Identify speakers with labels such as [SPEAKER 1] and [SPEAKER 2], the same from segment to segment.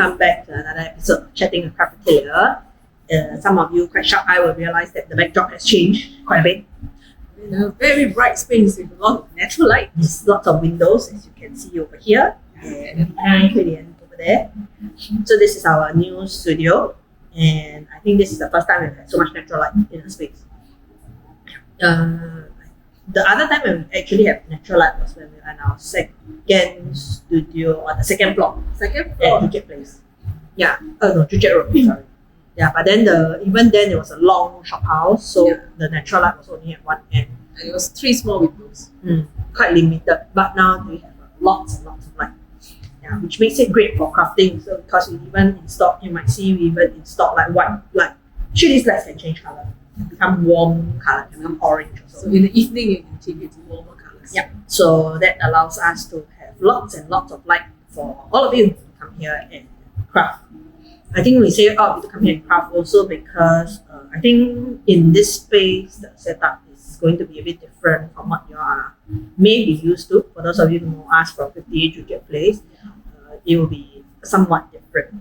[SPEAKER 1] welcome back to another episode of Chatting with Atelier. Some of you quite sharp eye will realize that the backdrop has changed quite a bit.
[SPEAKER 2] In a very bright space with a lot of natural light.
[SPEAKER 1] There's lots of windows, as you can see over here, and behind Julian over there. So this is our new studio, and I think this is the first time we've had so much natural light in the space. The other time when we actually have natural light was when we were in our second studio on the second floor.
[SPEAKER 2] Second
[SPEAKER 1] At
[SPEAKER 2] floor.
[SPEAKER 1] Joo Place. Yeah. No, Joo Road, sorry. Yeah, but then even then it was a long shop house, so the natural light was only at one end.
[SPEAKER 2] And it was 3 small windows.
[SPEAKER 1] Quite limited. But now we have lots and lots of light. Yeah, which makes it great for crafting. So because we even installed, you might see we even installed like white light. Actually these lights can change colour. Become warm colour, can become orange or
[SPEAKER 2] So in the evening you can change it to warmer colours.
[SPEAKER 1] Yeah. So that allows us to have lots and lots of light for all of you to come here and craft. I think we say all of you to come here and craft also because I think in this space the setup is going to be a bit different from what you are maybe used to. For those of you who know us from 58 Joo Place, it will be somewhat different.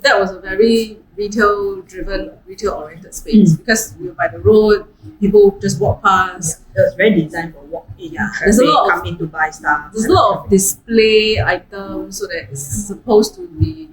[SPEAKER 2] That was a very retail-oriented space because we were by the road, people just walk past.
[SPEAKER 1] It was very designed for walk-in
[SPEAKER 2] There's a lot of
[SPEAKER 1] come in to buy stuff.
[SPEAKER 2] There's a lot of display items so that it's supposed to be,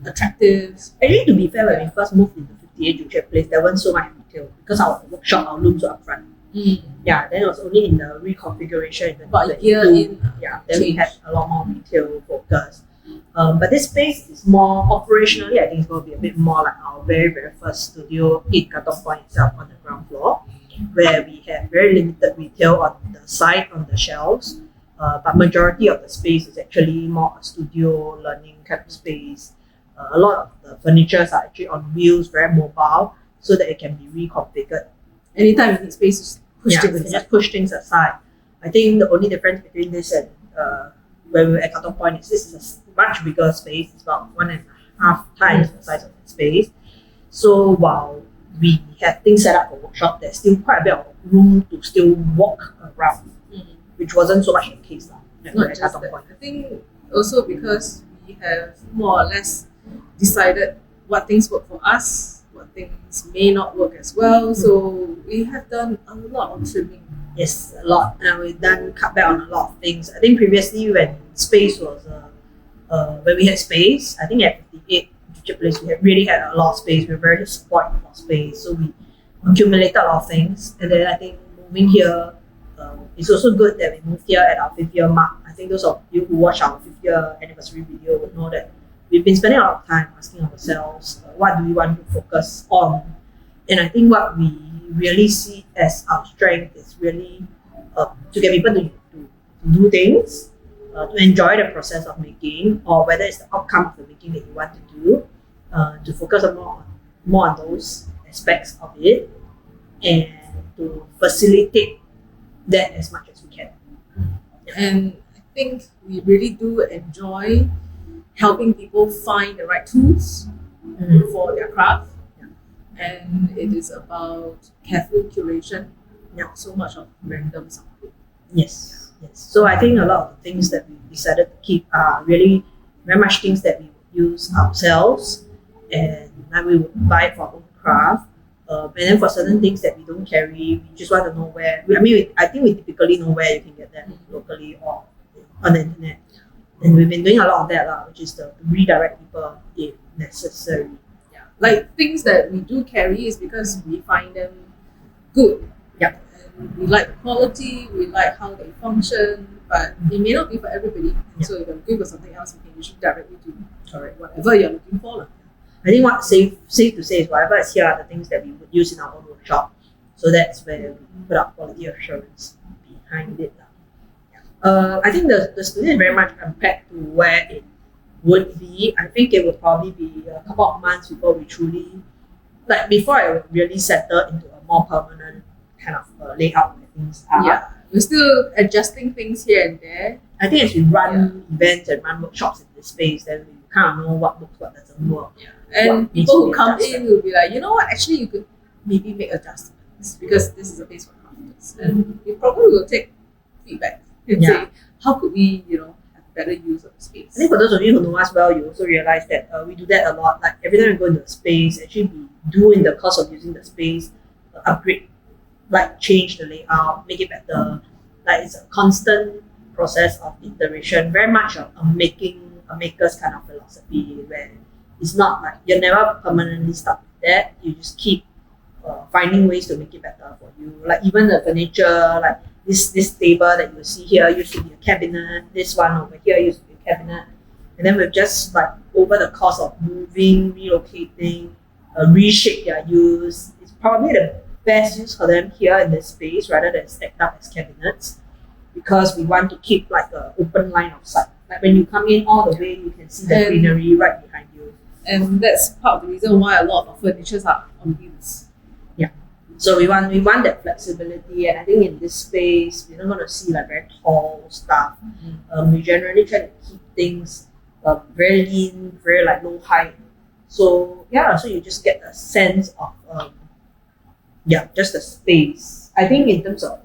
[SPEAKER 2] attractive.
[SPEAKER 1] Actually, to be fair, when we first moved into 58 Joo Place, there wasn't so much retail because our workshop, our looms were up front. Yeah, then it was only in the reconfiguration.
[SPEAKER 2] About a year in.
[SPEAKER 1] Then we had a lot more retail focus. But this space is more operationally, I think it's going to be a bit more like our very, very first studio in Katong Point itself on the ground floor, where we have very limited retail on the side, on the shelves. But majority of the space is actually more a studio learning kind of space. A lot of the furniture are actually on wheels, very mobile, so that it can be reconfigured.
[SPEAKER 2] Anytime you need space, just push
[SPEAKER 1] We
[SPEAKER 2] things
[SPEAKER 1] can
[SPEAKER 2] aside.
[SPEAKER 1] just push things aside. I think the only difference between this and when we were at Katong Point is this is a much bigger space. It's about 1.5 times the size of the space. So while we have things set up for workshop, there's still quite a bit of room to still walk around, which wasn't so much the case at
[SPEAKER 2] Not just
[SPEAKER 1] Katong
[SPEAKER 2] that.
[SPEAKER 1] Point.
[SPEAKER 2] I think also because we have more or less decided what things work for us, what things may not work as well. So we have done a lot of trimming.
[SPEAKER 1] Yes, a lot. And we've done cut back on a lot of things. I think previously when space was when we had space, I think at 58 Joo Place we really had a lot of space. We were very spoiled with a lot of space, so we accumulated a lot of things. And then I think moving here, it's also good that we moved here at our 5th year mark. I think those of you who watch our 5th year anniversary video would know that we've been spending a lot of time asking ourselves what do we want to focus on. And I think what we really see as our strength is really to get people to do things, to enjoy the process of making, or whether it's the outcome of the making that you want to do, to focus more on those aspects of it, and to facilitate that as much as we can.
[SPEAKER 2] And I think we really do enjoy helping people find the right tools for their craft. And it is about careful curation, not so much of random something.
[SPEAKER 1] Yes. So I think a lot of the things that we decided to keep are really very much things that we would use ourselves, and that we would buy for our own craft. And then for certain things that we don't carry, we just want to know where. I think we typically know where you can get them locally or on the internet. And we've been doing a lot of that, which is to redirect people if necessary.
[SPEAKER 2] Like things that we do carry is because we find them good.
[SPEAKER 1] Yep.
[SPEAKER 2] And we like the quality, we like how they function, but it may not be for everybody. So if you're looking for something else, you can usually directly to whatever you're looking for.
[SPEAKER 1] I think what's safe to say is whatever is here are the things that we would use in our own workshop. So that's where we put our quality assurance behind it. I think the studio is very much compared to where it would be. I think it would probably be a couple of months before we truly, before it would really settle into a more permanent kind of layout where things are.
[SPEAKER 2] Yeah, we're still adjusting things here and there.
[SPEAKER 1] I think as we run events and run workshops in this space, then we kind of know what works, what doesn't work.
[SPEAKER 2] And people who come in will be like, you know what, actually you could maybe make adjustments because this is a place for crafters. And we probably will take feedback and say, how could we, have better use of the space.
[SPEAKER 1] I think for those of you who know us well, you also realize that we do that a lot. Like every time we go into a space, actually we do in the course of using the space, upgrade, like change the layout, make it better. Like it's a constant process of iteration, very much a maker's kind of philosophy where it's not like you're never permanently stuck with that. You just keep finding ways to make it better for you. Like even the furniture, like this table that you see here used to be a cabinet. This one over here used to be a cabinet, and then we've just like over the course of moving, relocating, reshape their use. It's probably the best use for them here in this space rather than stacked up as cabinets, because we want to keep like an open line of sight. Like when you come in all the way, you can see the greenery right behind you.
[SPEAKER 2] And that's part of the reason why a lot of our furnitures are on wheels.
[SPEAKER 1] So we want that flexibility, and I think in this space we're not going to see like very tall stuff. We generally try to keep things very lean, very like low height. So yeah, so you just get a sense of just the space. I think in terms of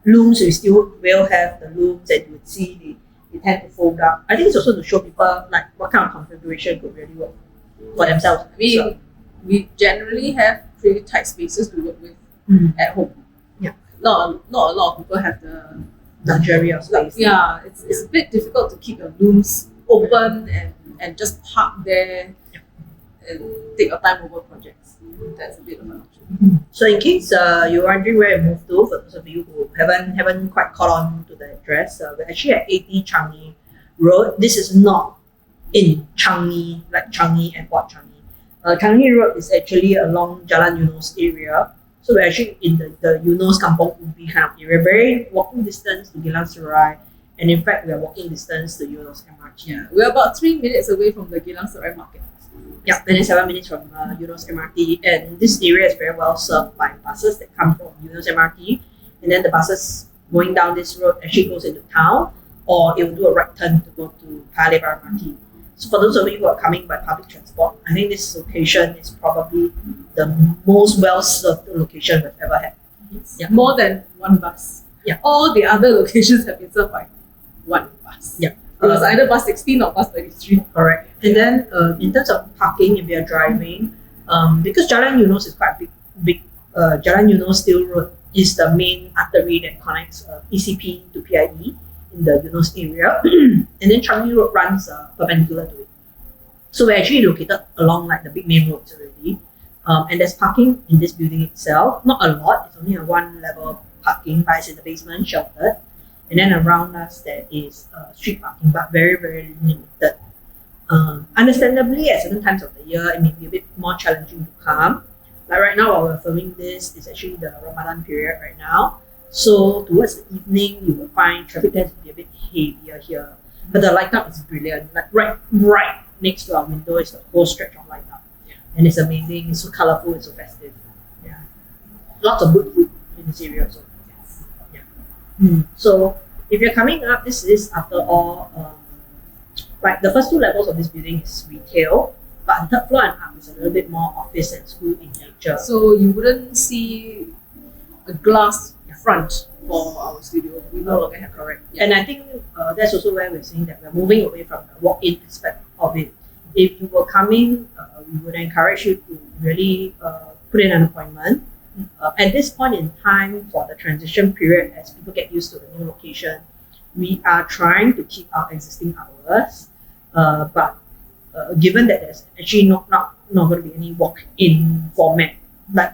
[SPEAKER 1] looms, we still will have the looms that you would see they tend to fold up. I think it's also to show people like what kind of configuration could really work for themselves.
[SPEAKER 2] We generally have pretty tight spaces to work with at home.
[SPEAKER 1] Yeah.
[SPEAKER 2] Not a lot of people have the
[SPEAKER 1] luxury of space.
[SPEAKER 2] Yeah, it's a bit difficult to keep your looms open and just park there and take your time over projects. That's a bit of a luxury.
[SPEAKER 1] So in case you're wondering where I moved to, for those of you who haven't quite caught on to the address, we're actually at 80 Changi Road. This is not in Changi, like Changi Airport, Changi. Changi Road is actually along Jalan Eunos area. So we're actually in the Eunos Kampong Ubi kind of area, very walking distance to Geylang Serai, and in fact we are walking distance to Eunos MRT.
[SPEAKER 2] Yeah, we're about 3 minutes away from the Geylang Serai market.
[SPEAKER 1] Yeah, 27 minutes from Eunos MRT, and this area is very well served by buses that come from Eunos MRT, and then the buses going down this road actually goes into town, or it will do a right turn to go to Paya Lebar MRT. So for those of you who are coming by public transport, I think this location is probably the most well-served location we've ever had.
[SPEAKER 2] Yeah. More than one bus.
[SPEAKER 1] Yeah.
[SPEAKER 2] All the other locations have been served by one bus.
[SPEAKER 1] Yeah.
[SPEAKER 2] It was either bus 16 or bus 33.
[SPEAKER 1] Correct. And then in terms of parking, if you're driving, because Jalan Eunos is quite big, Jalan Eunos Steel Road is the main artery that connects ECP to PIE in the Eunos area, and then Changi Road runs perpendicular to it. So we're actually located along like the big main roads already, and there's parking in this building itself. Not a lot; it's only a one-level parking, but it's in the basement, sheltered. And then around us there is street parking, but very very limited. Understandably, at certain times of the year, it may be a bit more challenging to come. Like right now, while we're filming this, it's actually the Ramadan period right now. So towards the evening, you will find traffic tends to be a bit heavier here. But the light up is brilliant. Like right next to our window is the whole stretch of light up. Yeah. And it's amazing, it's so colourful, it's so festive. Yeah. Lots of good food in this area also. Yes. Yeah. So if you're coming up, this is after all, like the first two levels of this building is retail, but the third floor and up is a little bit more office and school in nature.
[SPEAKER 2] So you wouldn't see a glass front for our studio. We no longer have.
[SPEAKER 1] Correct. Yeah. And I think that's also where we're saying that we're moving away from the walk-in aspect of it. If you were coming, we would encourage you to really put in an appointment. At this point in time, for the transition period, as people get used to the new location, we are trying to keep our existing hours, but given that there's actually not going to be any walk-in format, like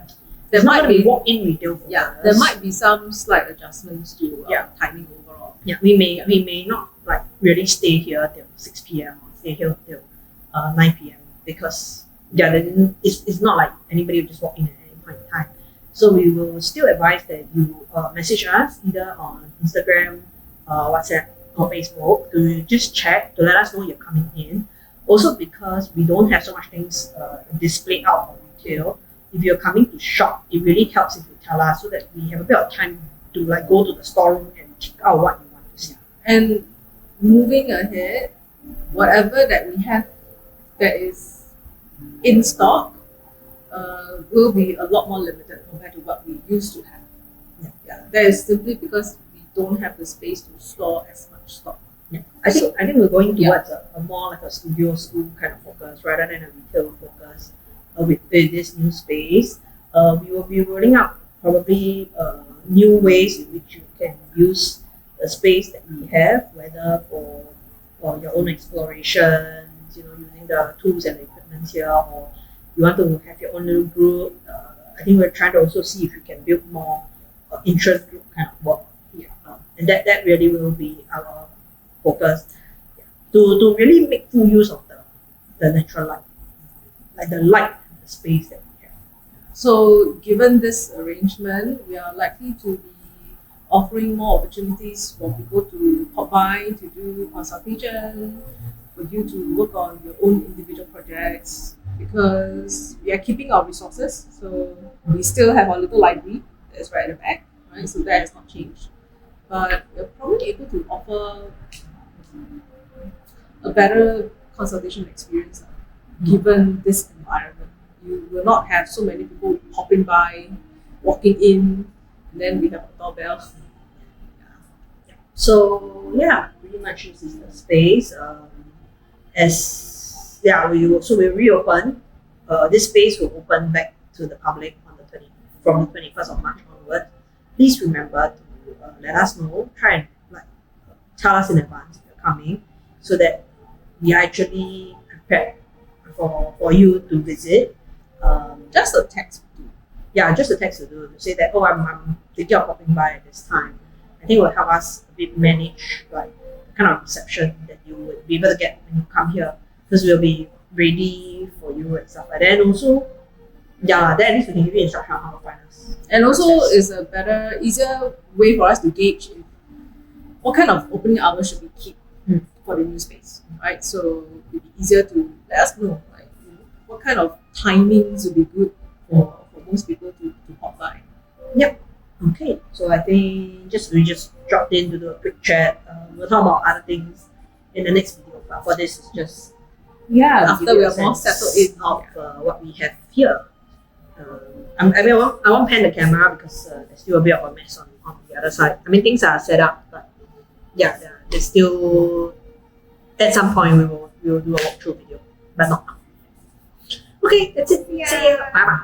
[SPEAKER 2] there might be
[SPEAKER 1] walk-in retail for us.
[SPEAKER 2] There might be some slight adjustments to timing overall.
[SPEAKER 1] Yeah, we may not like really stay here till 6 p.m. or stay here till 9 p.m. because then it's not like anybody will just walk in at any point in time. So we will still advise that you message us either on Instagram, WhatsApp, or Facebook to just check to let us know you're coming in. Also because we don't have so much things displayed out for retail. If you're coming to shop, it really helps if you tell us so that we have a bit of time to like go to the storeroom and check out what you want to see.
[SPEAKER 2] And moving ahead, whatever that we have that is in stock will be a lot more limited compared to what we used to have. Yeah. That is simply because we don't have the space to store as much stock.
[SPEAKER 1] Yeah. I think we're going towards a more like a studio school kind of focus rather than a retail focus with this new space. We will be rolling out probably new ways in which you can use the space that we have, whether for your own explorations, using the tools and the equipment here, or you want to have your own little group. I think we're trying to also see if we can build more interest group kind of work here, and that really will be our focus, to really make full use of the natural light, like the light and the space that we have.
[SPEAKER 2] So, given this arrangement, we are likely to be offering more opportunities for people to pop by to do consultation, for you to work on your own individual projects, because we are keeping our resources. So, we still have our little library that's right at the back, right? So, that has not changed. But we're probably able to offer a better consultation experience given this environment. You will not have so many people popping by, walking in, and then we have a doorbell.
[SPEAKER 1] So yeah, pretty much this is the space. We reopen. This space will open back to the public from the 21st of March onwards. Please remember to let us know. Try and tell us in advance if you're coming, so that we are actually prepared for you to visit.
[SPEAKER 2] Just a text.
[SPEAKER 1] Yeah, just a text to say that, I'm thinking of popping by at this time. I think it will help us a bit manage the kind of reception that you would be able to get when you come here, because we'll be ready for you and stuff like that. And also, then at least we can give you instruction on how to find us.
[SPEAKER 2] And also, it's a better, easier way for us to gauge what kind of opening hours should we keep for the new space, right? So it'll be easier to let us know, what kind of timings would be good for most people to pop by.
[SPEAKER 1] Yep. Okay. So I think we just dropped in to do a quick chat. We'll talk about other things in the next video. But for this, it's just
[SPEAKER 2] after we are more settled in
[SPEAKER 1] of what we have here. I won't pan the camera because there's still a bit of a mess on the other side. I mean, things are set up, but there's still, at some point we will do a walkthrough video, but not now. Okay, that's it. See you. Bye bye.